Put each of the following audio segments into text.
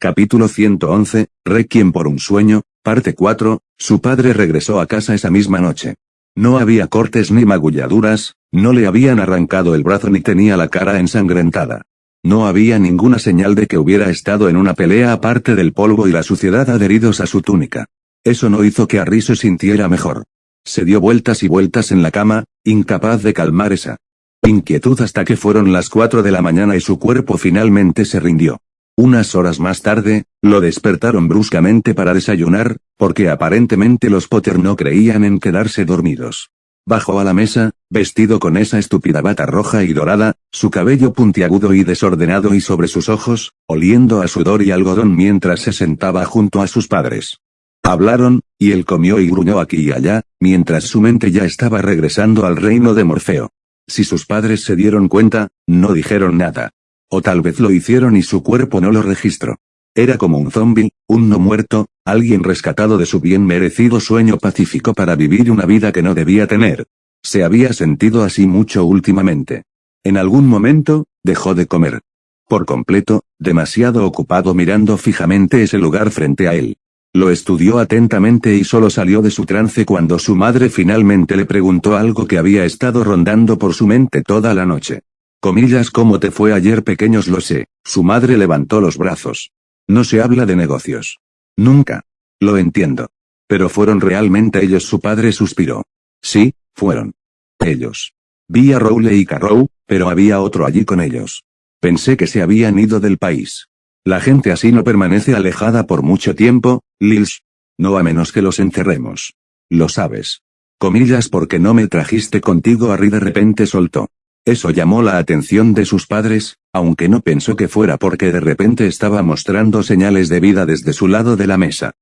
Capítulo 111, Requiem por un sueño, parte 4, su padre regresó a casa esa misma noche. No había cortes ni magulladuras, no le habían arrancado el brazo ni tenía la cara ensangrentada. No había ninguna señal de que hubiera estado en una pelea aparte del polvo y la suciedad adheridos a su túnica. Eso no hizo que Harry se sintiera mejor. Se dio vueltas y vueltas en la cama, incapaz de calmar esa inquietud hasta que fueron las 4 de la mañana y su cuerpo finalmente se rindió. Unas horas más tarde, lo despertaron bruscamente para desayunar, porque aparentemente los Potter no creían en quedarse dormidos. Bajó a la mesa, vestido con esa estúpida bata roja y dorada, su cabello puntiagudo y desordenado y sobre sus ojos, oliendo a sudor y algodón mientras se sentaba junto a sus padres. Hablaron, y él comió y gruñó aquí y allá, mientras su mente ya estaba regresando al reino de Morfeo. Si sus padres se dieron cuenta, no dijeron nada. O tal vez lo hicieron y su cuerpo no lo registró. Era como un zombi, un no muerto, alguien rescatado de su bien merecido sueño pacífico para vivir una vida que no debía tener. Se había sentido así mucho últimamente. En algún momento, dejó de comer. Por completo, demasiado ocupado mirando fijamente ese lugar frente a él. Lo estudió atentamente y solo salió de su trance cuando su madre finalmente le preguntó algo que había estado rondando por su mente toda la noche. ¿Cómo te fue ayer pequeños? Lo sé. Su madre levantó los brazos. No se habla de negocios. Nunca. Lo entiendo. Pero fueron realmente ellos. Su padre suspiró. Sí, fueron. Ellos. Vi a Rowley y Carrow, pero había otro allí con ellos. Pensé que se habían ido del país. La gente así no permanece alejada por mucho tiempo, Lils. No a menos que los encerremos. Lo sabes. Porque no me trajiste contigo. Harry de repente soltó. Eso llamó la atención de sus padres, aunque no pensó que fuera porque de repente estaba mostrando señales de vida desde su lado de la mesa.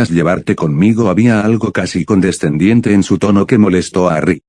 Llevarte conmigo. Había algo casi condescendiente en su tono que molestó a Harry.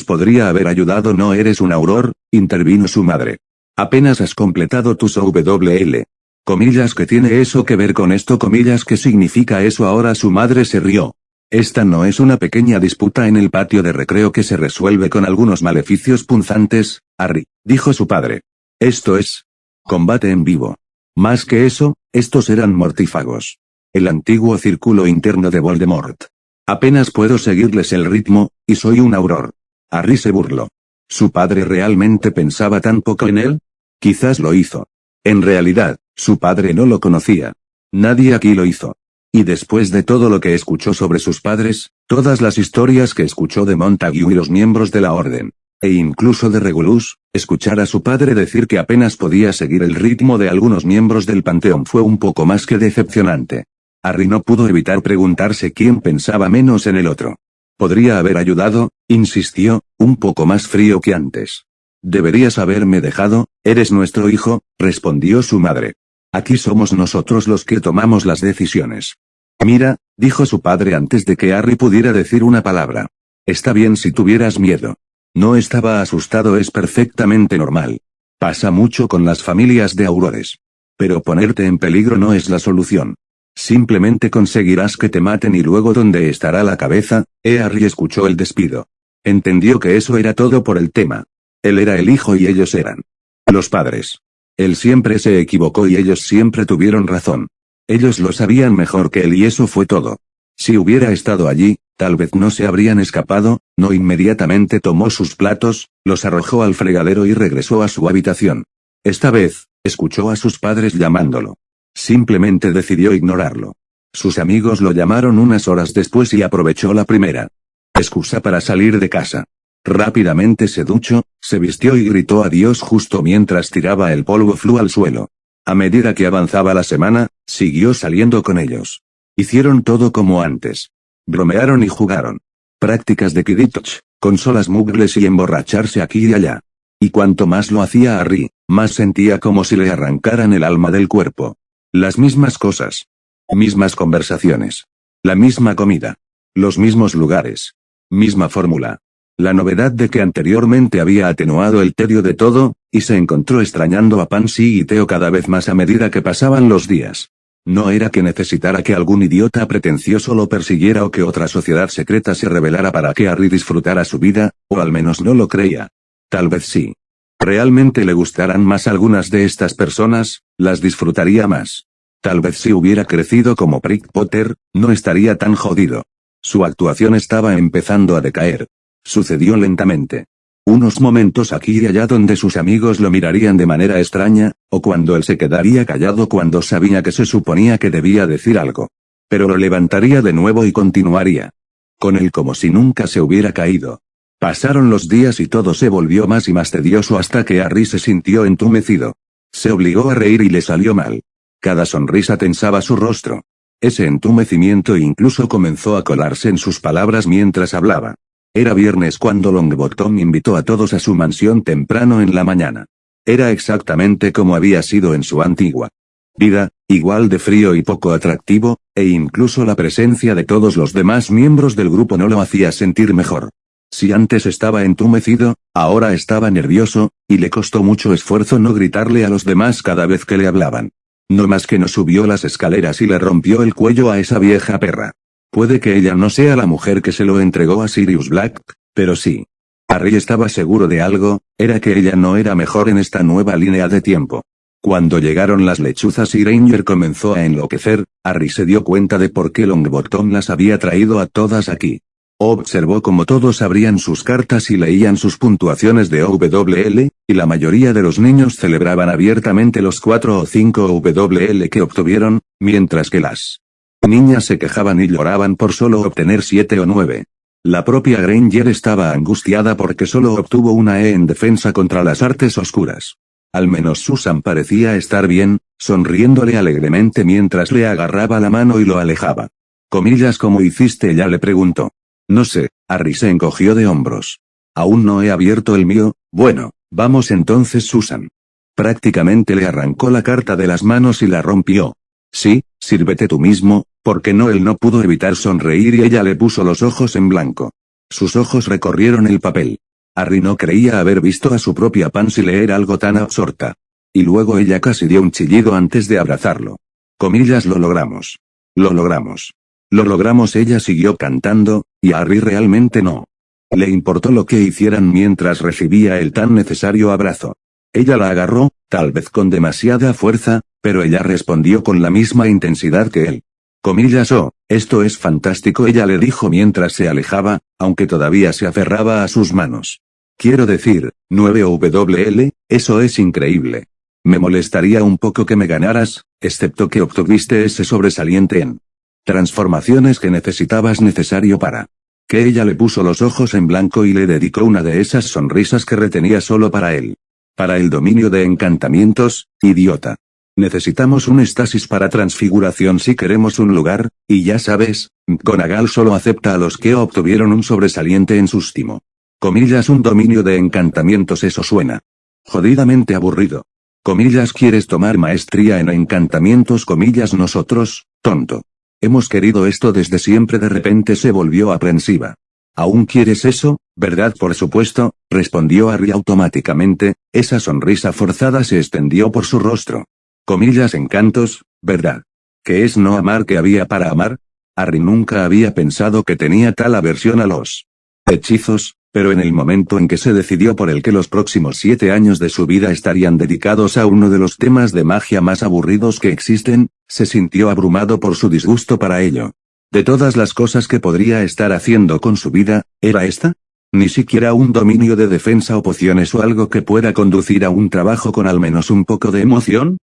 Podría haber ayudado. No eres un auror, intervino su madre. Apenas has completado tu SWL. ¿Qué tiene eso que ver con esto? ¿Qué significa eso ahora? Su madre se rió. Esta no es una pequeña disputa en el patio de recreo que se resuelve con algunos maleficios punzantes, Harry, dijo su padre. Esto es combate en vivo. Más que eso, estos eran mortífagos. El antiguo círculo interno de Voldemort. Apenas puedo seguirles el ritmo, y soy un auror. Harry se burló. ¿Su padre realmente pensaba tan poco en él? Quizás lo hizo. En realidad, su padre no lo conocía. Nadie aquí lo hizo. Y después de todo lo que escuchó sobre sus padres, todas las historias que escuchó de Montague y los miembros de la Orden, e incluso de Regulus, escuchar a su padre decir que apenas podía seguir el ritmo de algunos miembros del Panteón fue un poco más que decepcionante. Harry no pudo evitar preguntarse quién pensaba menos en el otro. Podría haber ayudado, insistió, un poco más frío que antes. Deberías haberme dejado, eres nuestro hijo, respondió su madre. Aquí somos nosotros los que tomamos las decisiones. Mira, dijo su padre antes de que Harry pudiera decir una palabra. Está bien si tuvieras miedo. No estaba asustado, es perfectamente normal. Pasa mucho con las familias de aurores. Pero ponerte en peligro no es la solución. Simplemente conseguirás que te maten y luego ¿dónde estará la cabeza? Harry escuchó el despido. Entendió que eso era todo por el tema. Él era el hijo y ellos eran los padres. Él siempre se equivocó y ellos siempre tuvieron razón. Ellos lo sabían mejor que él y eso fue todo. Si hubiera estado allí, tal vez no se habrían escapado. No inmediatamente tomó sus platos, los arrojó al fregadero y regresó a su habitación. Esta vez, escuchó a sus padres llamándolo. Simplemente decidió ignorarlo. Sus amigos lo llamaron unas horas después y aprovechó la primera excusa para salir de casa. Rápidamente se duchó, se vistió y gritó adiós justo mientras tiraba el polvo flu al suelo. A medida que avanzaba la semana, siguió saliendo con ellos. Hicieron todo como antes. Bromearon y jugaron. Prácticas de Quidditch, consolas muggles y emborracharse aquí y allá. Y cuanto más lo hacía Harry, más sentía como si le arrancaran el alma del cuerpo. Las mismas cosas. Mismas conversaciones. La misma comida. Los mismos lugares. Misma fórmula. La novedad de que anteriormente había atenuado el tedio de todo, y se encontró extrañando a Pansy y Theo cada vez más a medida que pasaban los días. No era que necesitara que algún idiota pretencioso lo persiguiera o que otra sociedad secreta se revelara para que Harry disfrutara su vida, o al menos no lo creía. Tal vez sí. Realmente le gustaran más algunas de estas personas, las disfrutaría más. Tal vez si hubiera crecido como Prick Potter, no estaría tan jodido. Su actuación estaba empezando a decaer. Sucedió lentamente. Unos momentos aquí y allá donde sus amigos lo mirarían de manera extraña, o cuando él se quedaría callado cuando sabía que se suponía que debía decir algo. Pero lo levantaría de nuevo y continuaría. Con él como si nunca se hubiera caído. Pasaron los días y todo se volvió más y más tedioso hasta que Harry se sintió entumecido. Se obligó a reír y le salió mal. Cada sonrisa tensaba su rostro. Ese entumecimiento incluso comenzó a colarse en sus palabras mientras hablaba. Era viernes cuando Longbottom invitó a todos a su mansión temprano en la mañana. Era exactamente como había sido en su antigua vida, igual de frío y poco atractivo, e incluso la presencia de todos los demás miembros del grupo no lo hacía sentir mejor. Si antes estaba entumecido, ahora estaba nervioso, y le costó mucho esfuerzo no gritarle a los demás cada vez que le hablaban. No más que no subió las escaleras y le rompió el cuello a esa vieja perra. Puede que ella no sea la mujer que se lo entregó a Sirius Black, pero sí. Harry estaba seguro de algo, era que ella no era mejor en esta nueva línea de tiempo. Cuando llegaron las lechuzas y Granger comenzó a enloquecer, Harry se dio cuenta de por qué Longbottom las había traído a todas aquí. Observó cómo todos abrían sus cartas y leían sus puntuaciones de OWL, y la mayoría de los niños celebraban abiertamente los 4 o 5 OWL que obtuvieron, mientras que las niñas se quejaban y lloraban por solo obtener 7 o 9. La propia Granger estaba angustiada porque solo obtuvo una E en defensa contra las artes oscuras. Al menos Susan parecía estar bien, sonriéndole alegremente mientras le agarraba la mano y lo alejaba. Comillas, ¿cómo hiciste? Ella le preguntó. No sé, Harry se encogió de hombros. Aún no he abierto el mío. Bueno, vamos entonces, Susan. Prácticamente le arrancó la carta de las manos y la rompió. Sí, sírvete tú mismo, porque no, él no pudo evitar sonreír y ella le puso los ojos en blanco. Sus ojos recorrieron el papel. Harry no creía haber visto a su propia Pansy leer algo tan absorta. Y luego ella casi dio un chillido antes de abrazarlo. Comillas, lo logramos. Lo logramos. Lo logramos, ella siguió cantando, y a Harry realmente no le importó lo que hicieran mientras recibía el tan necesario abrazo. Ella la agarró, tal vez con demasiada fuerza, pero ella respondió con la misma intensidad que él. Comillas, oh, esto es fantástico, ella le dijo mientras se alejaba, aunque todavía se aferraba a sus manos. Quiero decir, 9 OWL, eso es increíble. Me molestaría un poco que me ganaras, excepto que obtuviste ese sobresaliente en transformaciones que necesitabas necesario para que ella le puso los ojos en blanco y le dedicó una de esas sonrisas que retenía solo para él. Para el dominio de encantamientos, idiota. Necesitamos un estasis para transfiguración si queremos un lugar, y ya sabes, McGonagall solo acepta a los que obtuvieron un sobresaliente en sus timo. Comillas, un dominio de encantamientos, eso suena jodidamente aburrido. Comillas, ¿quieres tomar maestría en encantamientos? Comillas, nosotros, tonto. Hemos querido esto desde siempre. De repente se volvió aprensiva. ¿Aún quieres eso, verdad? Por supuesto, respondió Harry automáticamente, esa sonrisa forzada se extendió por su rostro. Comillas, encantos, ¿verdad? ¿Qué es no amar? ¿Qué había para amar? Harry nunca había pensado que tenía tal aversión a los hechizos, pero en el momento en que se decidió por el que los próximos 7 años de su vida estarían dedicados a uno de los temas de magia más aburridos que existen, se sintió abrumado por su disgusto para ello. De todas las cosas que podría estar haciendo con su vida, ¿era esta? Ni siquiera un dominio de defensa o pociones o algo que pueda conducir a un trabajo con al menos un poco de emoción.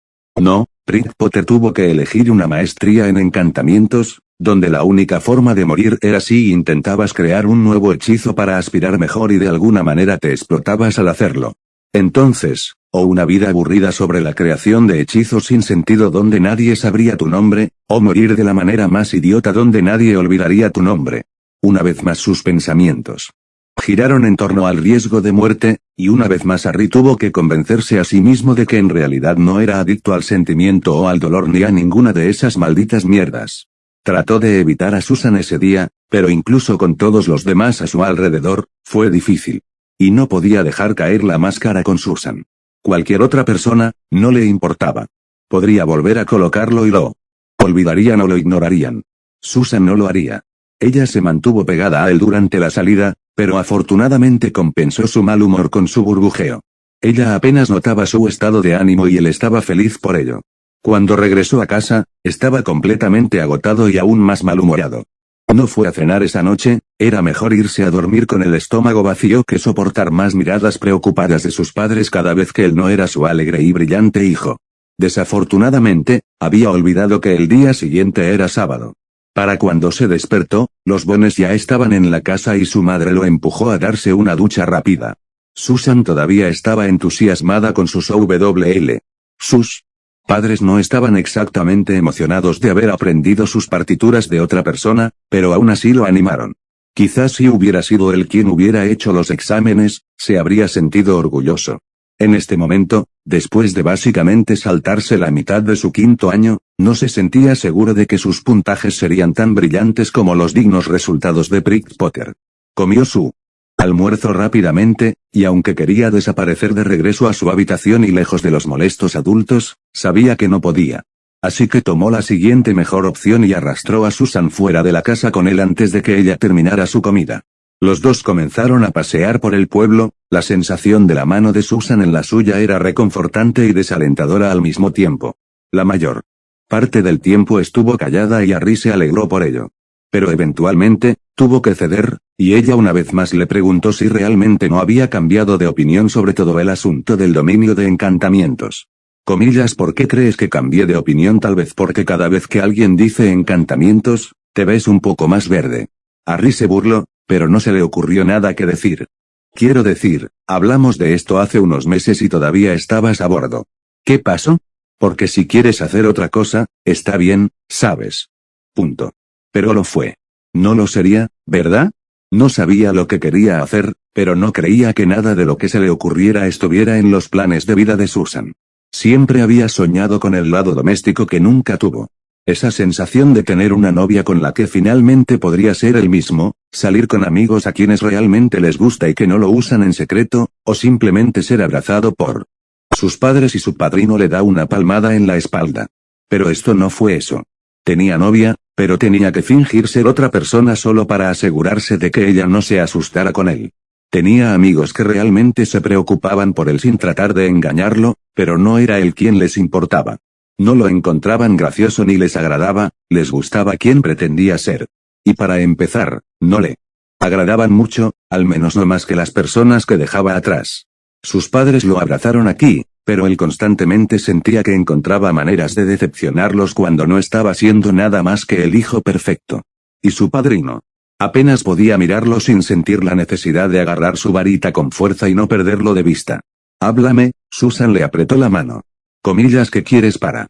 No, Prick Potter tuvo que elegir una maestría en encantamientos, donde la única forma de morir era si intentabas crear un nuevo hechizo para aspirar mejor y de alguna manera te explotabas al hacerlo. Entonces, o una vida aburrida sobre la creación de hechizos sin sentido donde nadie sabría tu nombre, o morir de la manera más idiota donde nadie olvidaría tu nombre. Una vez más sus pensamientos giraron en torno al riesgo de muerte, y una vez más Harry tuvo que convencerse a sí mismo de que en realidad no era adicto al sentimiento o al dolor ni a ninguna de esas malditas mierdas. Trató de evitar a Susan ese día, pero incluso con todos los demás a su alrededor, fue difícil. Y no podía dejar caer la máscara con Susan. Cualquier otra persona, no le importaba. Podría volver a colocarlo y lo olvidarían o lo ignorarían. Susan no lo haría. Ella se mantuvo pegada a él durante la salida, pero afortunadamente compensó su mal humor con su burbujeo. Ella apenas notaba su estado de ánimo y él estaba feliz por ello. Cuando regresó a casa, estaba completamente agotado y aún más malhumorado. No fue a cenar esa noche, era mejor irse a dormir con el estómago vacío que soportar más miradas preocupadas de sus padres cada vez que él no era su alegre y brillante hijo. Desafortunadamente, había olvidado que el día siguiente era sábado. Para cuando se despertó, los Bones ya estaban en la casa y su madre lo empujó a darse una ducha rápida. Susan todavía estaba entusiasmada con sus OWL. Sus padres no estaban exactamente emocionados de haber aprendido sus partituras de otra persona, pero aún así lo animaron. Quizás si hubiera sido él quien hubiera hecho los exámenes, se habría sentido orgulloso. En este momento, después de básicamente saltarse la mitad de su quinto año, no se sentía seguro de que sus puntajes serían tan brillantes como los dignos resultados de Prick Potter. Comió su almuerzo rápidamente, y aunque quería desaparecer de regreso a su habitación y lejos de los molestos adultos, sabía que no podía. Así que tomó la siguiente mejor opción y arrastró a Susan fuera de la casa con él antes de que ella terminara su comida. Los dos comenzaron a pasear por el pueblo, la sensación de la mano de Susan en la suya era reconfortante y desalentadora al mismo tiempo. La mayor parte del tiempo estuvo callada y Harry se alegró por ello. Pero eventualmente, tuvo que ceder, y ella una vez más le preguntó si realmente no había cambiado de opinión sobre todo el asunto del dominio de encantamientos. Comillas, ¿por qué crees que cambié de opinión? Tal vez porque cada vez que alguien dice encantamientos, te ves un poco más verde. Harry se burló, pero no se le ocurrió nada que decir. Quiero decir, hablamos de esto hace unos meses y todavía estabas a bordo. ¿Qué pasó? Porque si quieres hacer otra cosa, está bien, ¿sabes? Punto. Pero lo fue. No lo sería, ¿verdad? No sabía lo que quería hacer, pero no creía que nada de lo que se le ocurriera estuviera en los planes de vida de Susan. Siempre había soñado con el lado doméstico que nunca tuvo. Esa sensación de tener una novia con la que finalmente podría ser él mismo, salir con amigos a quienes realmente les gusta y que no lo usan en secreto, o simplemente ser abrazado por sus padres y su padrino le da una palmada en la espalda. Pero esto no fue eso. Tenía novia, pero tenía que fingir ser otra persona solo para asegurarse de que ella no se asustara con él. Tenía amigos que realmente se preocupaban por él sin tratar de engañarlo, pero no era él quien les importaba. No lo encontraban gracioso ni les agradaba, les gustaba quien pretendía ser. Y para empezar, no le agradaban mucho, al menos no más que las personas que dejaba atrás. Sus padres lo abrazaron aquí, pero él constantemente sentía que encontraba maneras de decepcionarlos cuando no estaba siendo nada más que el hijo perfecto. Y su padrino. Apenas podía mirarlo sin sentir la necesidad de agarrar su varita con fuerza y no perderlo de vista. Háblame, Susan le apretó la mano. Comillas, ¿qué quieres para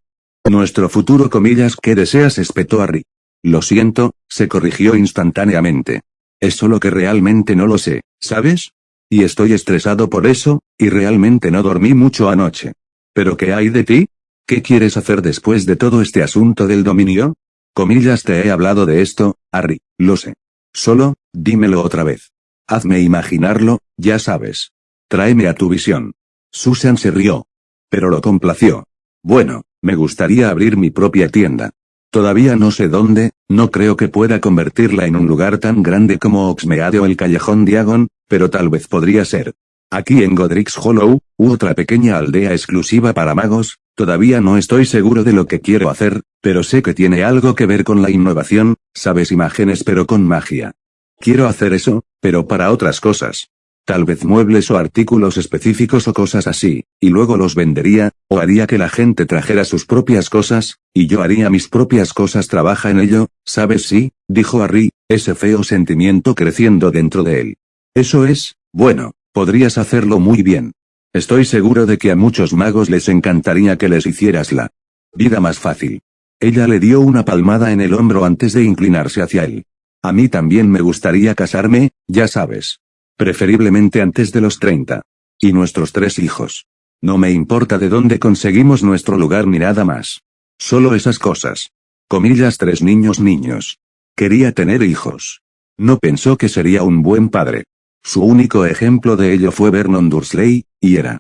nuestro futuro? Comillas, ¿qué deseas? Espetó Harry. Lo siento, se corrigió instantáneamente. Es solo que realmente no lo sé, ¿sabes? Y estoy estresado por eso, y realmente no dormí mucho anoche. ¿Pero qué hay de ti? ¿Qué quieres hacer después de todo este asunto del dominio? Comillas, te he hablado de esto, Harry, lo sé. Solo, dímelo otra vez. Hazme imaginarlo, ya sabes. Tráeme a tu visión. Susan se rió. Pero lo complació. Bueno, me gustaría abrir mi propia tienda. Todavía no sé dónde, no creo que pueda convertirla en un lugar tan grande como Oxmeade o el Callejón Diagon, pero tal vez podría ser. Aquí en Godric's Hollow, u otra pequeña aldea exclusiva para magos, todavía no estoy seguro de lo que quiero hacer, pero sé que tiene algo que ver con la innovación, sabes, imágenes pero con magia. Quiero hacer eso, pero para otras cosas. Tal vez muebles o artículos específicos o cosas así, y luego los vendería, o haría que la gente trajera sus propias cosas, y yo haría mis propias cosas. Trabaja en ello, ¿sabes? Sí, dijo Harry, ese feo sentimiento creciendo dentro de él. Eso es, bueno, podrías hacerlo muy bien. Estoy seguro de que a muchos magos les encantaría que les hicieras la vida más fácil. Ella le dio una palmada en el hombro antes de inclinarse hacia él. A mí también me gustaría casarme, ya sabes. Preferiblemente antes de los 30. Y nuestros 3 hijos. No me importa de dónde conseguimos nuestro lugar ni nada más. Solo esas cosas. Comillas, 3 niños. Quería tener hijos. No pensó que sería un buen padre. Su único ejemplo de ello fue Vernon Dursley, y era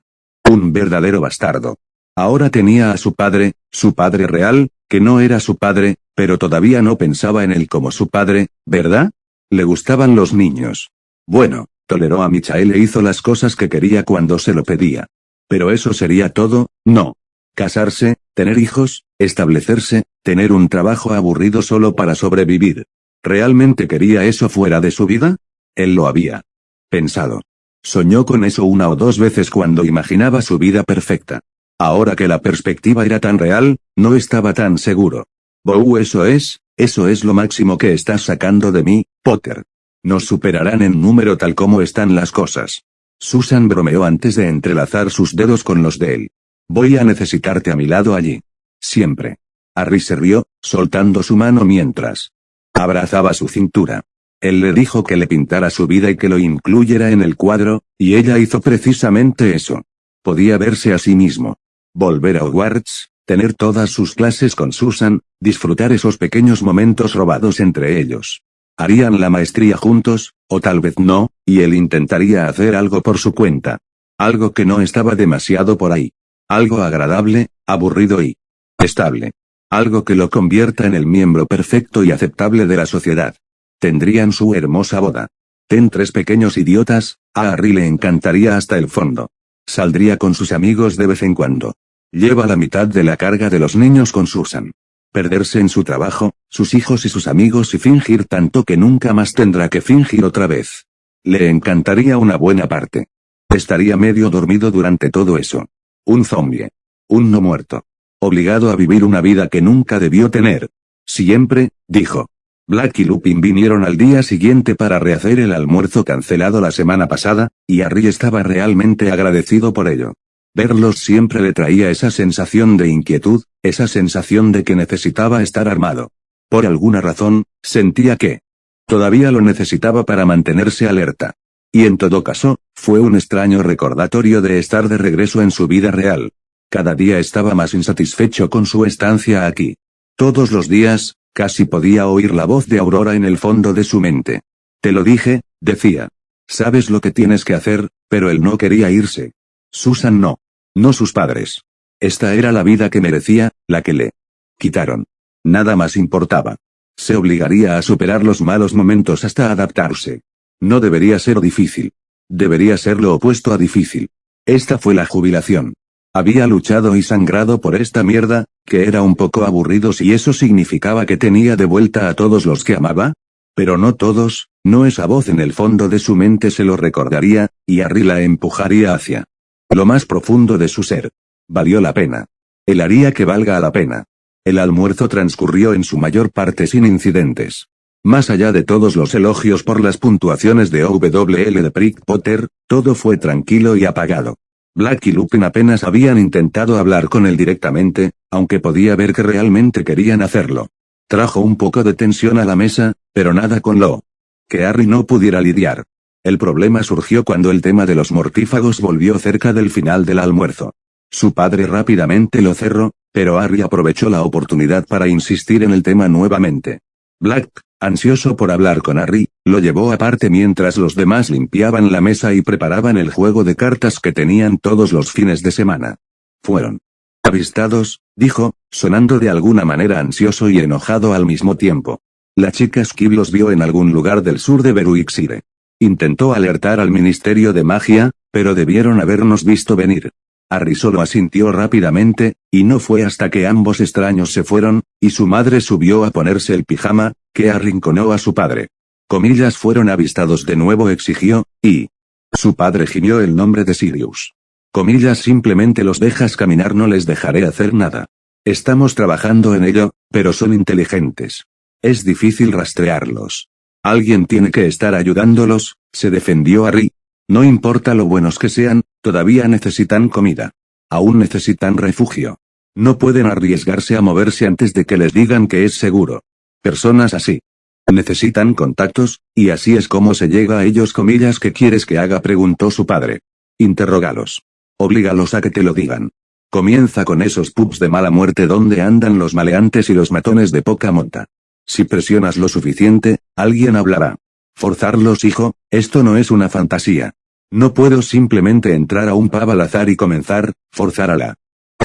un verdadero bastardo. Ahora tenía a su padre real, que no era su padre, pero todavía no pensaba en él como su padre, ¿verdad? Le gustaban los niños. Bueno, toleró a Michael e hizo las cosas que quería cuando se lo pedía. Pero eso sería todo, no. Casarse, tener hijos, establecerse, tener un trabajo aburrido solo para sobrevivir. ¿Realmente quería eso fuera de su vida? Él lo había pensado. Soñó con eso una o dos veces cuando imaginaba su vida perfecta. Ahora que la perspectiva era tan real, no estaba tan seguro. Eso es lo máximo que estás sacando de mí, Potter. Nos superarán en número tal como están las cosas. Susan bromeó antes de entrelazar sus dedos con los de él. Voy a necesitarte a mi lado allí. Siempre. Harry se rió, soltando su mano mientras abrazaba su cintura. Él le dijo que le pintara su vida y que lo incluyera en el cuadro, y ella hizo precisamente eso. Podía verse a sí mismo. Volver a Hogwarts, tener todas sus clases con Susan, disfrutar esos pequeños momentos robados entre ellos. Harían la maestría juntos, o tal vez no, y él intentaría hacer algo por su cuenta. Algo que no estaba demasiado por ahí. Algo agradable, aburrido y estable. Algo que lo convierta en el miembro perfecto y aceptable de la sociedad. Tendrían su hermosa boda. Ten 3 pequeños idiotas, a Harry le encantaría hasta el fondo. Saldría con sus amigos de vez en cuando. Lleva la mitad de la carga de los niños con Susan. Perderse en su trabajo, sus hijos y sus amigos y fingir tanto que nunca más tendrá que fingir otra vez. Le encantaría una buena parte. Estaría medio dormido durante todo eso. Un zombie. Un no muerto. Obligado a vivir una vida que nunca debió tener. Siempre, dijo. Black y Lupin vinieron al día siguiente para rehacer el almuerzo cancelado la semana pasada, y Harry estaba realmente agradecido por ello. Verlos siempre le traía esa sensación de inquietud, esa sensación de que necesitaba estar armado. Por alguna razón, sentía que todavía lo necesitaba para mantenerse alerta. Y en todo caso, fue un extraño recordatorio de estar de regreso en su vida real. Cada día estaba más insatisfecho con su estancia aquí. Todos los días, casi podía oír la voz de Aurora en el fondo de su mente. Te lo dije, decía. Sabes lo que tienes que hacer, pero él no quería irse. Susan no. No sus padres. Esta era la vida que merecía, la que le quitaron. Nada más importaba. Se obligaría a superar los malos momentos hasta adaptarse. No debería ser difícil. Debería ser lo opuesto a difícil. Esta fue la jubilación. Había luchado y sangrado por esta mierda, que era un poco aburrido si eso significaba que tenía de vuelta a todos los que amaba. Pero no todos, no esa voz en el fondo de su mente se lo recordaría, y Harry la empujaría hacia lo más profundo de su ser. Valió la pena. Él haría que valga la pena. El almuerzo transcurrió en su mayor parte sin incidentes. Más allá de todos los elogios por las puntuaciones de OWL de Prick Potter, todo fue tranquilo y apagado. Black y Lupin apenas habían intentado hablar con él directamente, aunque podía ver que realmente querían hacerlo. Trajo un poco de tensión a la mesa, pero nada con lo que Harry no pudiera lidiar. El problema surgió cuando el tema de los mortífagos volvió cerca del final del almuerzo. Su padre rápidamente lo cerró, pero Harry aprovechó la oportunidad para insistir en el tema nuevamente. Black, ansioso por hablar con Harry, lo llevó aparte mientras los demás limpiaban la mesa y preparaban el juego de cartas que tenían todos los fines de semana. Fueron avistados, dijo, sonando de alguna manera ansioso y enojado al mismo tiempo. La chica Skib los vio en algún lugar del sur de Berwickshire. Intentó alertar al Ministerio de Magia, pero debieron habernos visto venir. Harry solo asintió rápidamente, y no fue hasta que ambos extraños se fueron, y su madre subió a ponerse el pijama, que arrinconó a su padre. Comillas fueron avistados de nuevo exigió, y su padre gimió el nombre de Sirius. Comillas simplemente los dejas caminar, no les dejaré hacer nada. Estamos trabajando en ello, pero son inteligentes. Es difícil rastrearlos. Alguien tiene que estar ayudándolos, se defendió Harry. No importa lo buenos que sean, todavía necesitan comida. Aún necesitan refugio. No pueden arriesgarse a moverse antes de que les digan que es seguro. Personas así necesitan contactos, y así es como se llega a ellos. Comillas, ¿qué quieres que haga?, preguntó su padre. Interrógalos. Oblígalos a que te lo digan. Comienza con esos pubs de mala muerte donde andan los maleantes y los matones de poca monta. Si presionas lo suficiente, alguien hablará. Forzarlos, hijo, esto no es una fantasía. No puedo simplemente entrar a un pub al azar y comenzar, forzar a la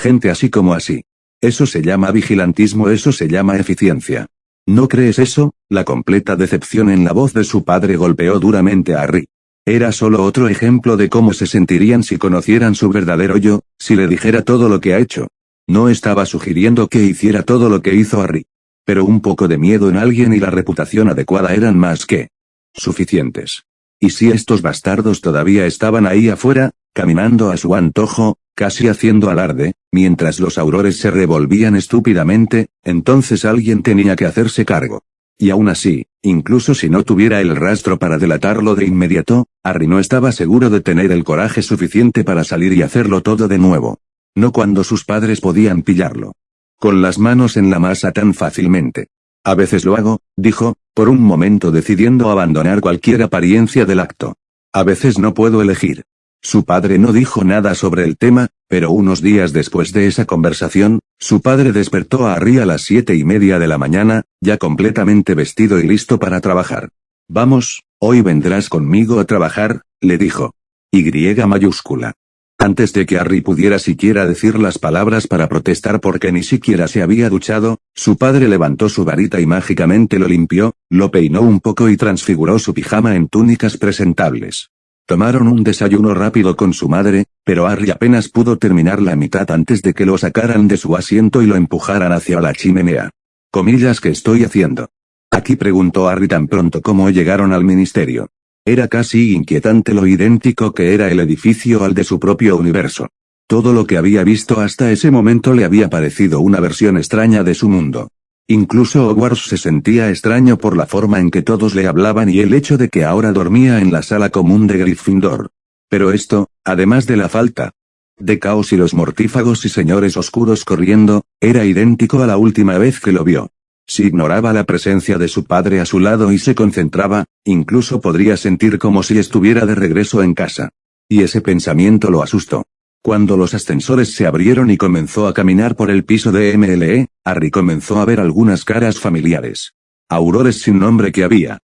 gente así como así. Eso se llama vigilantismo, eso se llama eficiencia. ¿No crees eso? La completa decepción en la voz de su padre golpeó duramente a Harry. Era solo otro ejemplo de cómo se sentirían si conocieran su verdadero yo, si le dijera todo lo que ha hecho. No estaba sugiriendo que hiciera todo lo que hizo Harry. Pero un poco de miedo en alguien y la reputación adecuada eran más que suficientes. Y si estos bastardos todavía estaban ahí afuera, caminando a su antojo, casi haciendo alarde, mientras los aurores se revolvían estúpidamente, entonces alguien tenía que hacerse cargo. Y aún así, incluso si no tuviera el rastro para delatarlo de inmediato, Harry no estaba seguro de tener el coraje suficiente para salir y hacerlo todo de nuevo. No cuando sus padres podían pillarlo con las manos en la masa tan fácilmente. A veces lo hago, dijo, por un momento decidiendo abandonar cualquier apariencia del acto. A veces no puedo elegir. Su padre no dijo nada sobre el tema, pero unos días después de esa conversación, su padre despertó a Harry a las 7:30 de la mañana, ya completamente vestido y listo para trabajar. Vamos, hoy vendrás conmigo a trabajar, le dijo. Y mayúscula. Antes de que Harry pudiera siquiera decir las palabras para protestar porque ni siquiera se había duchado, su padre levantó su varita y mágicamente lo limpió, lo peinó un poco y transfiguró su pijama en túnicas presentables. Tomaron un desayuno rápido con su madre, pero Harry apenas pudo terminar la mitad antes de que lo sacaran de su asiento y lo empujaran hacia la chimenea. Comillas, ¿qué estoy haciendo? Aquí preguntó Harry tan pronto como llegaron al ministerio. Era casi inquietante lo idéntico que era el edificio al de su propio universo. Todo lo que había visto hasta ese momento le había parecido una versión extraña de su mundo. Incluso Hogwarts se sentía extraño por la forma en que todos le hablaban y el hecho de que ahora dormía en la sala común de Gryffindor. Pero esto, además de la falta de caos y los mortífagos y señores oscuros corriendo, era idéntico a la última vez que lo vio. Si ignoraba la presencia de su padre a su lado y se concentraba, incluso podría sentir como si estuviera de regreso en casa. Y ese pensamiento lo asustó. Cuando los ascensores se abrieron y comenzó a caminar por el piso de MLE, Harry comenzó a ver algunas caras familiares. Aurores sin nombre que había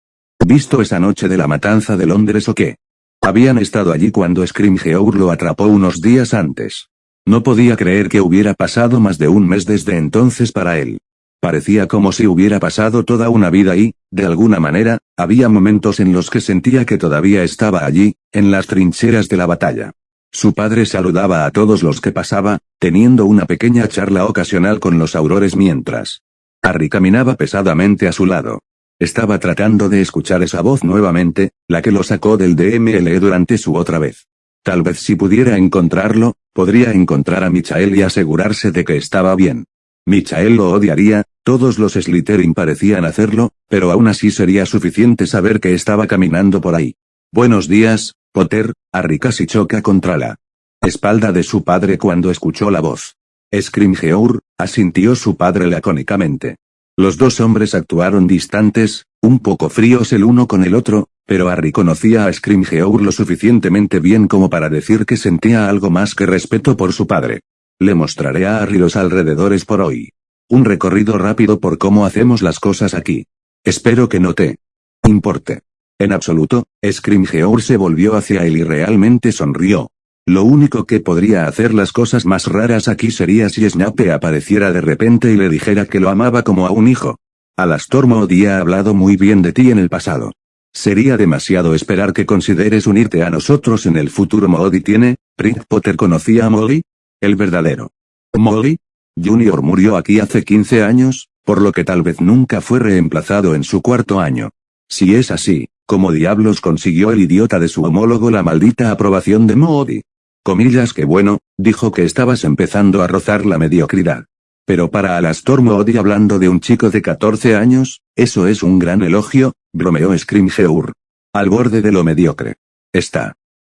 visto esa noche de la matanza de Londres o qué. Habían estado allí cuando Scrimgeour lo atrapó unos días antes. No podía creer que hubiera pasado más de un mes desde entonces para él. Parecía como si hubiera pasado toda una vida y, de alguna manera, había momentos en los que sentía que todavía estaba allí, en las trincheras de la batalla. Su padre saludaba a todos los que pasaba, teniendo una pequeña charla ocasional con los aurores mientras Harry caminaba pesadamente a su lado. Estaba tratando de escuchar esa voz nuevamente, la que lo sacó del DML durante su otra vez. Tal vez si pudiera encontrarlo, podría encontrar a Michael y asegurarse de que estaba bien. Michael lo odiaría, todos los Slytherin parecían hacerlo, pero aún así sería suficiente saber que estaba caminando por ahí. Buenos días, Potter. Harry casi choca contra la espalda de su padre cuando escuchó la voz. Scrimgeour, asintió su padre lacónicamente. Los dos hombres actuaron distantes, un poco fríos el uno con el otro, pero Harry conocía a Scrimgeour lo suficientemente bien como para decir que sentía algo más que respeto por su padre. Le mostraré a Harry los alrededores por hoy. Un recorrido rápido por cómo hacemos las cosas aquí. Espero que no te importe. En absoluto, Scrimgeour se volvió hacia él y realmente sonrió. Lo único que podría hacer las cosas más raras aquí sería si Snape apareciera de repente y le dijera que lo amaba como a un hijo. Alastor Moody ha hablado muy bien de ti en el pasado. Sería demasiado esperar que consideres unirte a nosotros en el futuro. Moody tiene, Prince Potter conocía a Molly. El verdadero Molly Jr. murió aquí hace 15 años, por lo que tal vez nunca fue reemplazado en su cuarto año. Si es así, ¿cómo diablos consiguió el idiota de su homólogo la maldita aprobación de Moody? Comillas, que bueno, dijo que estabas empezando a rozar la mediocridad. Pero para Alastor Moody, hablando de un chico de 14 años, eso es un gran elogio, bromeó Scrimgeour. Al borde de lo mediocre. Está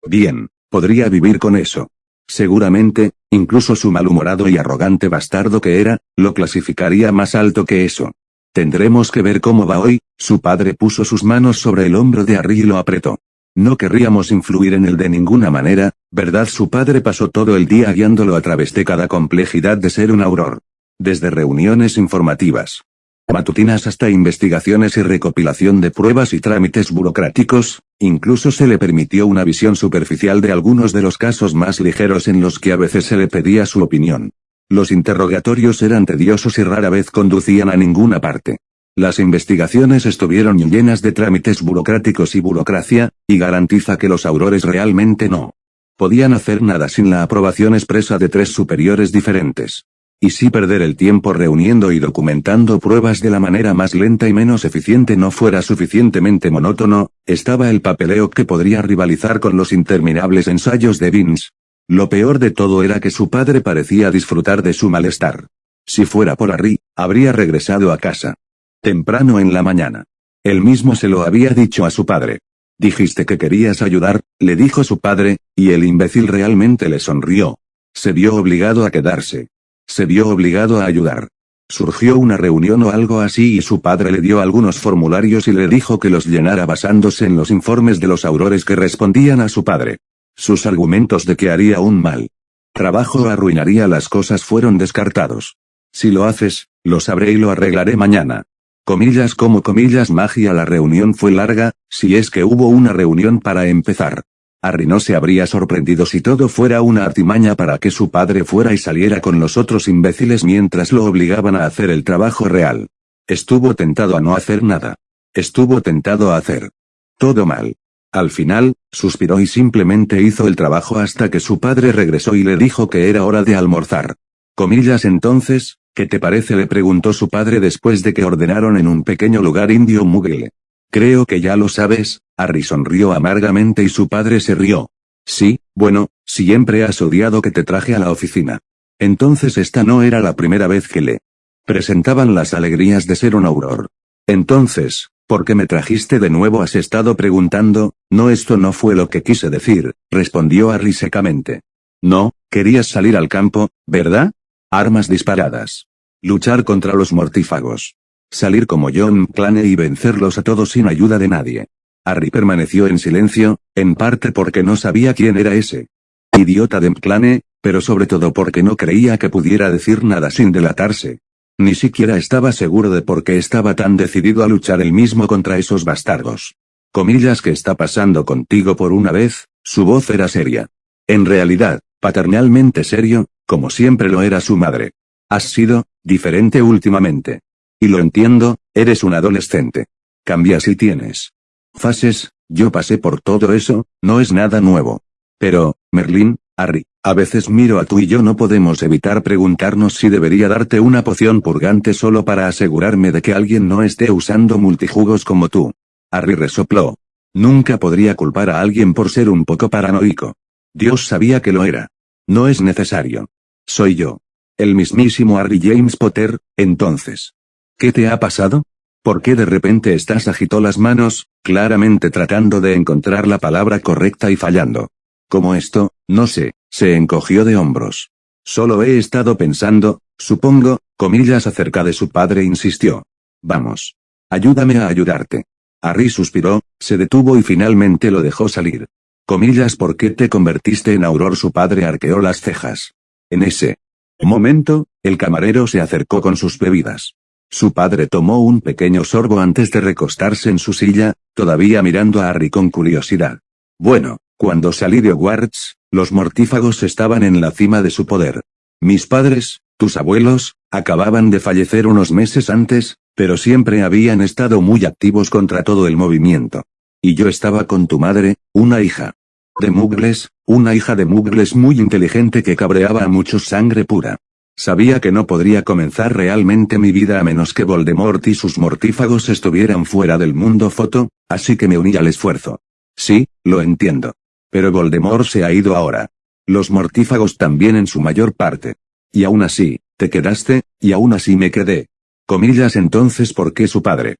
bien, podría vivir con eso. Seguramente, incluso su malhumorado y arrogante bastardo que era, lo clasificaría más alto que eso. Tendremos que ver cómo va hoy. Su padre puso sus manos sobre el hombro de Harry y lo apretó. No querríamos influir en él de ninguna manera, ¿verdad? Su padre pasó todo el día guiándolo a través de cada complejidad de ser un auror. Desde reuniones informativas matutinas hasta investigaciones y recopilación de pruebas y trámites burocráticos, incluso se le permitió una visión superficial de algunos de los casos más ligeros en los que a veces se le pedía su opinión. Los interrogatorios eran tediosos y rara vez conducían a ninguna parte. Las investigaciones estuvieron llenas de trámites burocráticos y burocracia, y garantiza que los aurores realmente no podían hacer nada sin la aprobación expresa de 3 superiores diferentes. Y si perder el tiempo reuniendo y documentando pruebas de la manera más lenta y menos eficiente no fuera suficientemente monótono, estaba el papeleo que podría rivalizar con los interminables ensayos de Vince. Lo peor de todo era que su padre parecía disfrutar de su malestar. Si fuera por Harry, habría regresado a casa temprano en la mañana. Él mismo se lo había dicho a su padre. Dijiste que querías ayudar, le dijo su padre, y el imbécil realmente le sonrió. Se vio obligado a quedarse. Se vio obligado a ayudar. Surgió una reunión o algo así y su padre le dio algunos formularios y le dijo que los llenara basándose en los informes de los aurores que respondían a su padre. Sus argumentos de que haría un mal trabajo o arruinaría las cosas fueron descartados. Si lo haces, lo sabré y lo arreglaré mañana. Comillas como comillas magia. La reunión fue larga, si es que hubo una reunión para empezar. Harry no se habría sorprendido si todo fuera una artimaña para que su padre fuera y saliera con los otros imbéciles mientras lo obligaban a hacer el trabajo real. Estuvo tentado a no hacer nada. Estuvo tentado a hacer todo mal. Al final, suspiró y simplemente hizo el trabajo hasta que su padre regresó y le dijo que era hora de almorzar. Comillas entonces, ¿qué te parece? Le preguntó su padre después de que ordenaron en un pequeño lugar indio mugle. Creo que ya lo sabes, Harry sonrió amargamente y su padre se rió. Sí, bueno, siempre has odiado que te traje a la oficina. Entonces esta no era la primera vez que le presentaban las alegrías de ser un auror. Entonces, ¿por qué me trajiste de nuevo? Has estado preguntando. No, esto no fue lo que quise decir, respondió Harry secamente. No, querías salir al campo, ¿verdad? Armas disparadas. Luchar contra los mortífagos. Salir como John McClane y vencerlos a todos sin ayuda de nadie. Harry permaneció en silencio, en parte porque no sabía quién era ese idiota de McClane, pero sobre todo porque no creía que pudiera decir nada sin delatarse. Ni siquiera estaba seguro de por qué estaba tan decidido a luchar él mismo contra esos bastardos. Comillas, ¿qué está pasando contigo por una vez? Su voz era seria. En realidad, paternalmente serio, como siempre lo era su madre. Has sido diferente últimamente. Y lo entiendo, eres un adolescente. Cambias y tienes fases, yo pasé por todo eso, no es nada nuevo. Pero, Merlín, Harry, a veces miro a tú y yo no podemos evitar preguntarnos si debería darte una poción purgante solo para asegurarme de que alguien no esté usando multijugos como tú. Harry resopló. Nunca podría culpar a alguien por ser un poco paranoico. Dios sabía que lo era. No es necesario. Soy yo. El mismísimo Harry James Potter, entonces. ¿Qué te ha pasado? ¿Por qué de repente estás? Agitó las manos, claramente tratando de encontrar la palabra correcta y fallando. ¿Cómo esto? No sé, se encogió de hombros. Solo he estado pensando, supongo, comillas acerca de su padre, insistió. Vamos. Ayúdame a ayudarte. Harry suspiró, se detuvo y finalmente lo dejó salir. Comillas, ¿por qué te convertiste en auror? Su padre arqueó las cejas. En ese momento, el camarero se acercó con sus bebidas. Su padre tomó un pequeño sorbo antes de recostarse en su silla, todavía mirando a Harry con curiosidad. Bueno, cuando salí de Hogwarts, los mortífagos estaban en la cima de su poder. Mis padres, tus abuelos, acababan de fallecer unos meses antes, pero siempre habían estado muy activos contra todo el movimiento. Y yo estaba con tu madre, una hija de muggles, una hija de muggles muy inteligente que cabreaba a muchos, sangre pura. Sabía que no podría comenzar realmente mi vida a menos que Voldemort y sus mortífagos estuvieran fuera del mundo foto, así que me uní al esfuerzo. Sí, lo entiendo. Pero Voldemort se ha ido ahora. Los mortífagos también en su mayor parte. Y aún así, te quedaste, y aún así me quedé. Comillas entonces, ¿por qué? Su padre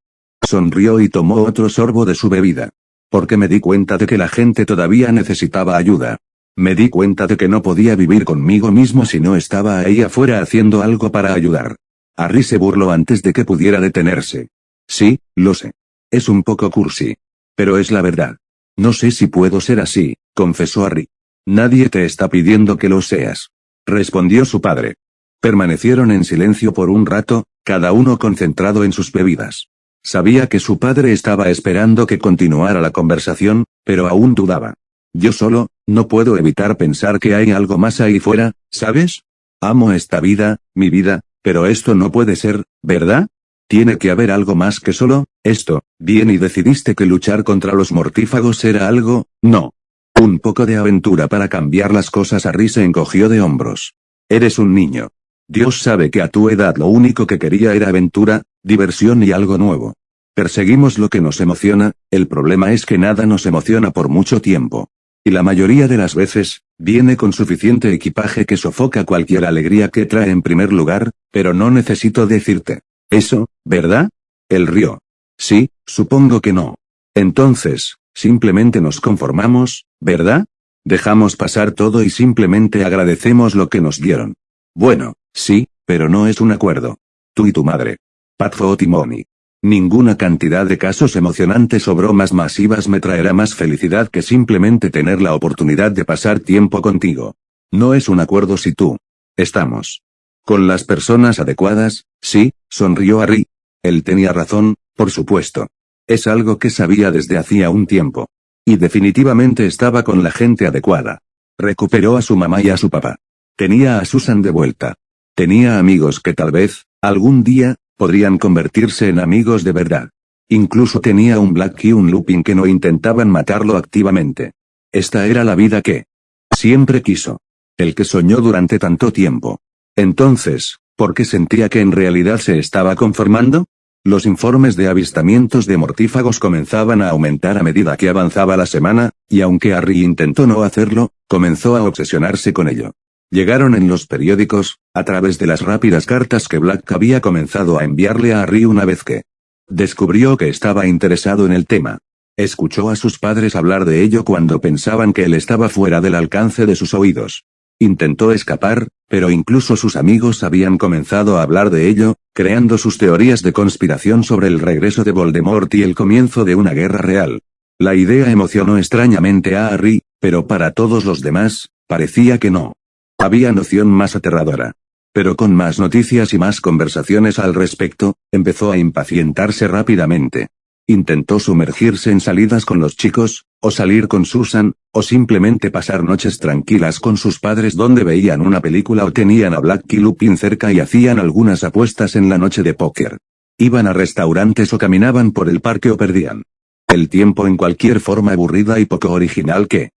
sonrió y tomó otro sorbo de su bebida. Porque me di cuenta de que la gente todavía necesitaba ayuda. Me di cuenta de que no podía vivir conmigo mismo si no estaba ahí afuera haciendo algo para ayudar. Harry se burló antes de que pudiera detenerse. Sí, lo sé. Es un poco cursi. Pero es la verdad. No sé si puedo ser así, confesó Harry. Nadie te está pidiendo que lo seas, respondió su padre. Permanecieron en silencio por un rato, cada uno concentrado en sus bebidas. Sabía que su padre estaba esperando que continuara la conversación, pero aún dudaba. Yo solo, no puedo evitar pensar que hay algo más ahí fuera, ¿sabes? Amo esta vida, mi vida, pero esto no puede ser, ¿verdad? Tiene que haber algo más que solo esto. Bien, y decidiste que luchar contra los mortífagos era algo, no. Un poco de aventura para cambiar las cosas. Harry se encogió de hombros. Eres un niño. Dios sabe que a tu edad lo único que quería era aventura, diversión y algo nuevo. Perseguimos lo que nos emociona, el problema es que nada nos emociona por mucho tiempo. Y la mayoría de las veces, viene con suficiente equipaje que sofoca cualquier alegría que trae en primer lugar, pero no necesito decirte eso, ¿verdad? Él rió. Sí, supongo que no. Entonces, simplemente nos conformamos, ¿verdad? Dejamos pasar todo y simplemente agradecemos lo que nos dieron. Bueno, sí, pero no es un acuerdo. Tú y tu madre. Pat y Mommy. Ninguna cantidad de casos emocionantes o bromas masivas me traerá más felicidad que simplemente tener la oportunidad de pasar tiempo contigo. No es un acuerdo si tú. Estamos. Con las personas adecuadas, sí, sonrió Harry. Él tenía razón, por supuesto. Es algo que sabía desde hacía un tiempo. Y definitivamente estaba con la gente adecuada. Recuperó a su mamá y a su papá. Tenía a Susan de vuelta. Tenía amigos que tal vez, algún día, podrían convertirse en amigos de verdad. Incluso tenía un Black y un Lupin que no intentaban matarlo activamente. Esta era la vida que siempre quiso. El que soñó durante tanto tiempo. Entonces, ¿por qué sentía que en realidad se estaba conformando? Los informes de avistamientos de mortífagos comenzaban a aumentar a medida que avanzaba la semana, y aunque Harry intentó no hacerlo, comenzó a obsesionarse con ello. Llegaron en los periódicos, a través de las rápidas cartas que Black había comenzado a enviarle a Harry una vez que descubrió que estaba interesado en el tema. Escuchó a sus padres hablar de ello cuando pensaban que él estaba fuera del alcance de sus oídos. Intentó escapar, pero incluso sus amigos habían comenzado a hablar de ello, creando sus teorías de conspiración sobre el regreso de Voldemort y el comienzo de una guerra real. La idea emocionó extrañamente a Harry, pero para todos los demás, parecía que no. Había noción más aterradora. Pero con más noticias y más conversaciones al respecto, empezó a impacientarse rápidamente. Intentó sumergirse en salidas con los chicos, o salir con Susan, o simplemente pasar noches tranquilas con sus padres donde veían una película o tenían a Black y Lupin cerca y hacían algunas apuestas en la noche de póker. Iban a restaurantes o caminaban por el parque o perdían el tiempo en cualquier forma aburrida y poco original que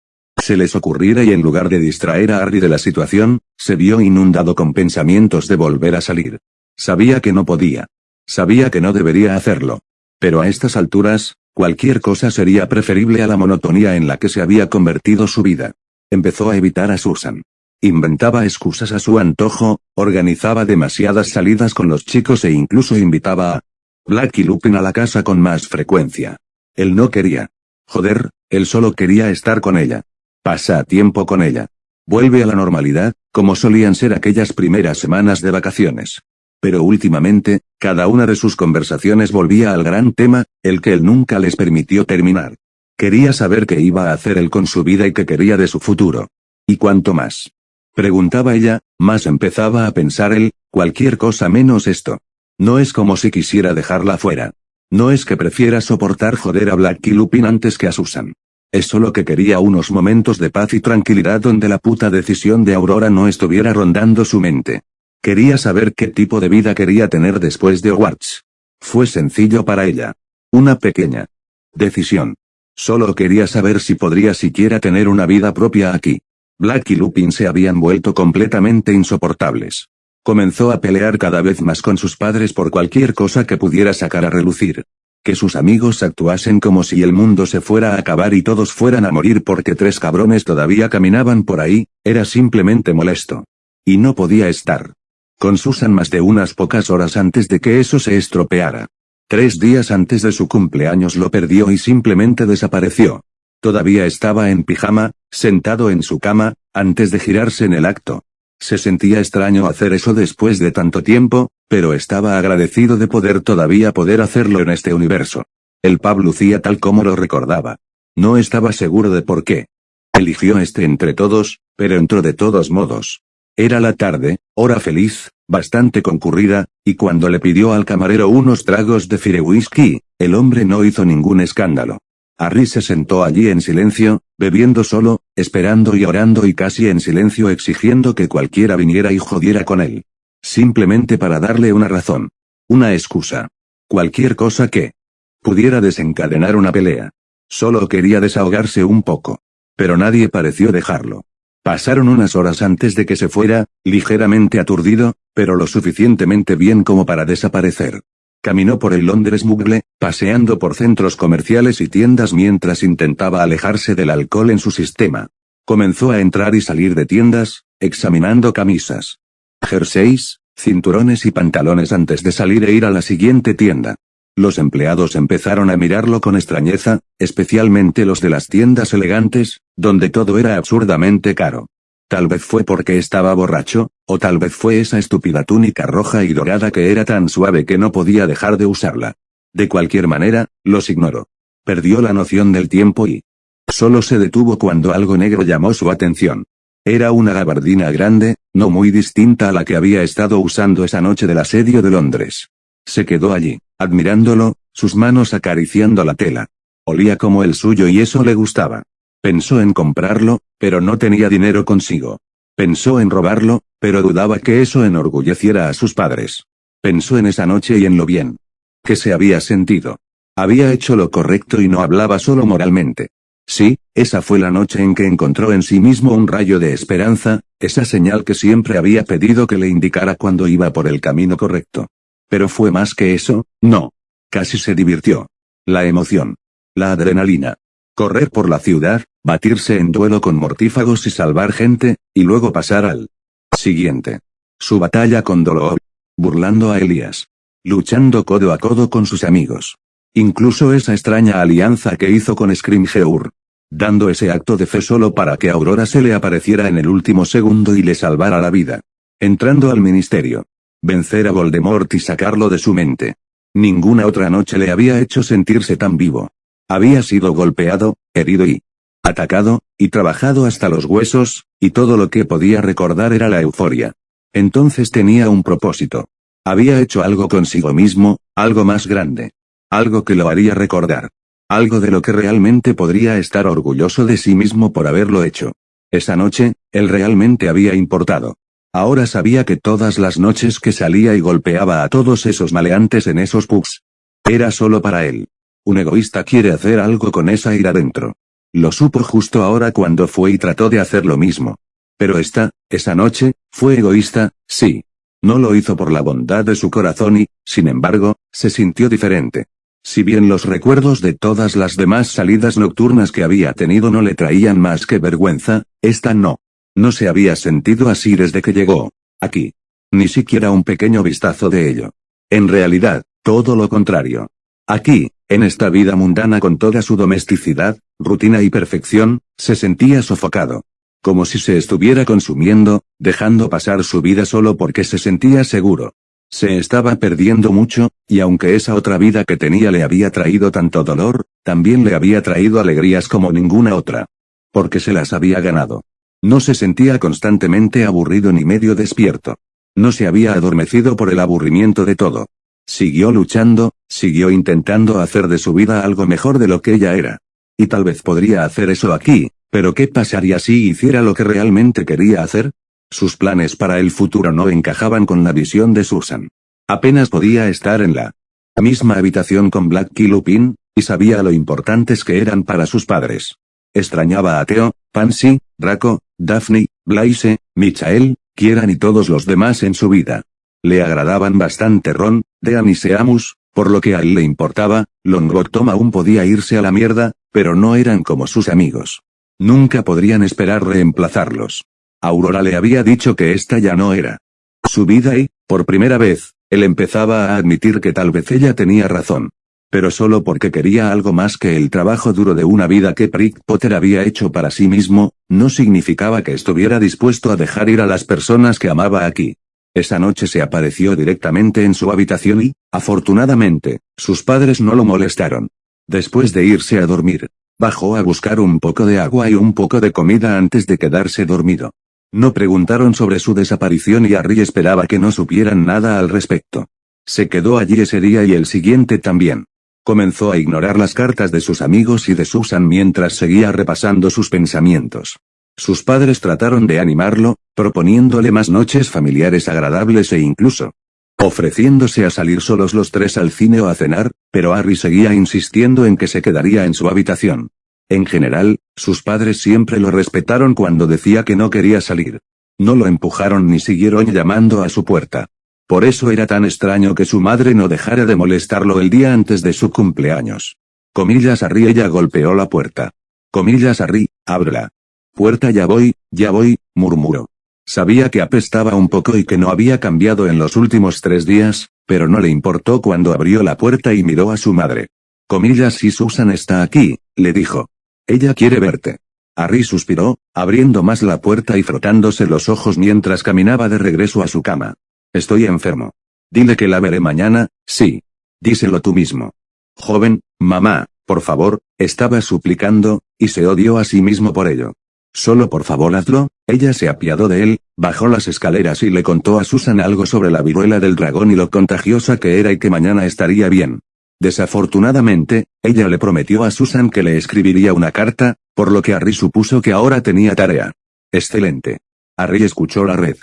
se les ocurriera y en lugar de distraer a Harry de la situación, se vio inundado con pensamientos de volver a salir. Sabía que no podía. Sabía que no debería hacerlo. Pero a estas alturas, cualquier cosa sería preferible a la monotonía en la que se había convertido su vida. Empezó a evitar a Susan. Inventaba excusas a su antojo, organizaba demasiadas salidas con los chicos e incluso invitaba a Black y Lupin a la casa con más frecuencia. Él no quería. Joder, él solo quería estar con ella. Pasa tiempo con ella. Vuelve a la normalidad, como solían ser aquellas primeras semanas de vacaciones. Pero últimamente, cada una de sus conversaciones volvía al gran tema, el que él nunca les permitió terminar. Quería saber qué iba a hacer él con su vida y qué quería de su futuro. ¿Y cuánto más? Preguntaba ella, más empezaba a pensar él, cualquier cosa menos esto. No es como si quisiera dejarla fuera. No es que prefiera soportar joder a Black y Lupin antes que a Susan. Es solo que quería unos momentos de paz y tranquilidad donde la puta decisión de Aurora no estuviera rondando su mente. Quería saber qué tipo de vida quería tener después de Hogwarts. Fue sencillo para ella. Una pequeña decisión. Solo quería saber si podría siquiera tener una vida propia aquí. Black y Lupin se habían vuelto completamente insoportables. Comenzó a pelear cada vez más con sus padres por cualquier cosa que pudiera sacar a relucir. Que sus amigos actuasen como si el mundo se fuera a acabar y todos fueran a morir porque 3 cabrones todavía caminaban por ahí, era simplemente molesto. Y no podía estar con Susan más de unas pocas horas antes de que eso se estropeara. 3 días antes de su cumpleaños lo perdió y simplemente desapareció. Todavía estaba en pijama, sentado en su cama, antes de girarse en el acto. Se sentía extraño hacer eso después de tanto tiempo, pero estaba agradecido de todavía poder hacerlo en este universo. El pub lucía tal como lo recordaba. No estaba seguro de por qué. Eligió este entre todos, pero entró de todos modos. Era la tarde, hora feliz, bastante concurrida, y cuando le pidió al camarero unos tragos de Fire Whisky, el hombre no hizo ningún escándalo. Harry se sentó allí en silencio, bebiendo solo, esperando y orando y casi en silencio exigiendo que cualquiera viniera y jodiera con él. Simplemente para darle una razón. Una excusa. Cualquier cosa que pudiera desencadenar una pelea. Solo quería desahogarse un poco. Pero nadie pareció dejarlo. Pasaron unas horas antes de que se fuera, ligeramente aturdido, pero lo suficientemente bien como para desaparecer. Caminó por el Londres Mugle, paseando por centros comerciales y tiendas mientras intentaba alejarse del alcohol en su sistema. Comenzó a entrar y salir de tiendas, examinando camisas, jerseys, cinturones y pantalones antes de salir e ir a la siguiente tienda. Los empleados empezaron a mirarlo con extrañeza, especialmente los de las tiendas elegantes, donde todo era absurdamente caro. Tal vez fue porque estaba borracho, o tal vez fue esa estúpida túnica roja y dorada que era tan suave que no podía dejar de usarla. De cualquier manera, los ignoró. Perdió la noción del tiempo y solo se detuvo cuando algo negro llamó su atención. Era una gabardina grande, no muy distinta a la que había estado usando esa noche del asedio de Londres. Se quedó allí, admirándolo, sus manos acariciando la tela. Olía como el suyo y eso le gustaba. Pensó en comprarlo, pero no tenía dinero consigo. Pensó en robarlo, pero dudaba que eso enorgulleciera a sus padres. Pensó en esa noche y en lo bien que se había sentido. Había hecho lo correcto y no hablaba solo moralmente. Sí, esa fue la noche en que encontró en sí mismo un rayo de esperanza, esa señal que siempre había pedido que le indicara cuando iba por el camino correcto. Pero fue más que eso, no. Casi se divirtió. La emoción. La adrenalina. Correr por la ciudad, batirse en duelo con mortífagos y salvar gente, y luego pasar al siguiente. Su batalla con Dolor. Burlando a Elías. Luchando codo a codo con sus amigos. Incluso esa extraña alianza que hizo con Scrimgeour. Dando ese acto de fe solo para que Aurora se le apareciera en el último segundo y le salvara la vida. Entrando al ministerio. Vencer a Voldemort y sacarlo de su mente. Ninguna otra noche le había hecho sentirse tan vivo. Había sido golpeado, herido y atacado, y trabajado hasta los huesos, y todo lo que podía recordar era la euforia. Entonces tenía un propósito. Había hecho algo consigo mismo, algo más grande. Algo que lo haría recordar. Algo de lo que realmente podría estar orgulloso de sí mismo por haberlo hecho. Esa noche, él realmente había importado. Ahora sabía que todas las noches que salía y golpeaba a todos esos maleantes en esos pubs, era solo para él. Un egoísta quiere hacer algo con esa ira dentro. Lo supo justo ahora cuando fue y trató de hacer lo mismo. Pero esa noche, fue egoísta, sí. No lo hizo por la bondad de su corazón y, sin embargo, se sintió diferente. Si bien los recuerdos de todas las demás salidas nocturnas que había tenido no le traían más que vergüenza, esta no. No se había sentido así desde que llegó aquí. Ni siquiera un pequeño vistazo de ello. En realidad, todo lo contrario. Aquí, en esta vida mundana con toda su domesticidad, rutina y perfección, se sentía sofocado. Como si se estuviera consumiendo, dejando pasar su vida solo porque se sentía seguro. Se estaba perdiendo mucho, y aunque esa otra vida que tenía le había traído tanto dolor, también le había traído alegrías como ninguna otra. Porque se las había ganado. No se sentía constantemente aburrido ni medio despierto. No se había adormecido por el aburrimiento de todo. Siguió luchando, siguió intentando hacer de su vida algo mejor de lo que ella era. Y tal vez podría hacer eso aquí, pero ¿qué pasaría si hiciera lo que realmente quería hacer? Sus planes para el futuro no encajaban con la visión de Susan. Apenas podía estar en la misma habitación con Blackie Lupin, y sabía lo importantes que eran para sus padres. Extrañaba a Theo, Pansy, Draco, Daphne, Blaise, Michael, Kieran y todos los demás en su vida. Le agradaban bastante Ron, Dean y Seamus, por lo que a él le importaba. Longbottom aún podía irse a la mierda, pero no eran como sus amigos. Nunca podrían esperar reemplazarlos. Aurora le había dicho que esta ya no era su vida y, por primera vez, él empezaba a admitir que tal vez ella tenía razón. Pero solo porque quería algo más que el trabajo duro de una vida que Prick Potter había hecho para sí mismo, no significaba que estuviera dispuesto a dejar ir a las personas que amaba aquí. Esa noche se apareció directamente en su habitación y, afortunadamente, sus padres no lo molestaron. Después de irse a dormir, bajó a buscar un poco de agua y un poco de comida antes de quedarse dormido. No preguntaron sobre su desaparición y Harry esperaba que no supieran nada al respecto. Se quedó allí ese día y el siguiente también. Comenzó a ignorar las cartas de sus amigos y de Susan mientras seguía repasando sus pensamientos. Sus padres trataron de animarlo, proponiéndole más noches familiares agradables e incluso ofreciéndose a salir solos los tres al cine o a cenar, pero Harry seguía insistiendo en que se quedaría en su habitación. En general, sus padres siempre lo respetaron cuando decía que no quería salir. No lo empujaron ni siguieron llamando a su puerta. Por eso era tan extraño que su madre no dejara de molestarlo el día antes de su cumpleaños. Comillas Harry, ella golpeó la puerta. Comillas Harry, ábrela. Puerta, ya voy, murmuró. Sabía que apestaba un poco y que no había cambiado en los últimos 3 días, pero no le importó cuando abrió la puerta y miró a su madre. Comillas, si Susan está aquí, le dijo. Ella quiere verte. Harry suspiró, abriendo más la puerta y frotándose los ojos mientras caminaba de regreso a su cama. Estoy enfermo. Dile que la veré mañana, sí. Díselo tú mismo. Joven, mamá, por favor, estaba suplicando, y se odió a sí mismo por ello. Solo por favor hazlo. Ella se apiadó de él, bajó las escaleras y le contó a Susan algo sobre la viruela del dragón y lo contagiosa que era y que mañana estaría bien. Desafortunadamente, ella le prometió a Susan que le escribiría una carta, por lo que Harry supuso que ahora tenía tarea. Excelente. Harry escuchó la red.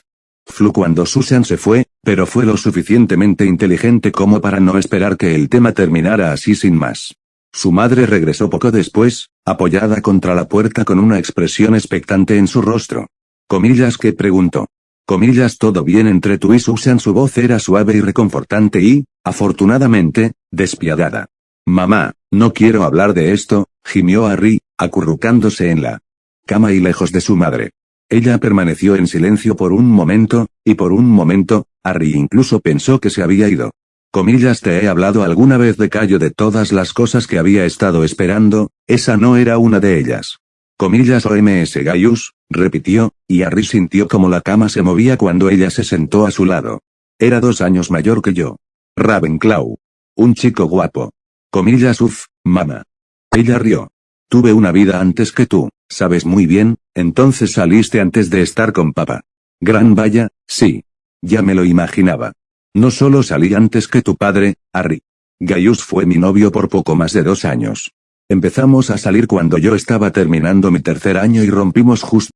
Flu cuando Susan se fue, pero fue lo suficientemente inteligente como para no esperar que el tema terminara así sin más. Su madre regresó poco después, apoyada contra la puerta con una expresión expectante en su rostro. Comillas, ¿qué preguntó? Comillas, ¿todo bien entre tú y Susan? Su voz era suave y reconfortante y, afortunadamente, despiadada. Mamá, no quiero hablar de esto, gimió Harry, acurrucándose en la cama y lejos de su madre. Ella permaneció en silencio por un momento, y por un momento, Harry incluso pensó que se había ido. Comillas, ¿te he hablado alguna vez de Cayo de todas las cosas que había estado esperando? Esa no era una de ellas. Comillas, OMS Gaius, repitió, y Harry sintió como la cama se movía cuando ella se sentó a su lado. Era 2 años mayor que yo. Ravenclaw. Un chico guapo. Comillas, mamá. Ella rió. Tuve una vida antes que tú, sabes muy bien, entonces saliste antes de estar con papá. Gran vaya, sí. Ya me lo imaginaba. No solo salí antes que tu padre, Harry. Gaius fue mi novio por poco más de 2 años. Empezamos a salir cuando yo estaba terminando mi 3er año y rompimos justo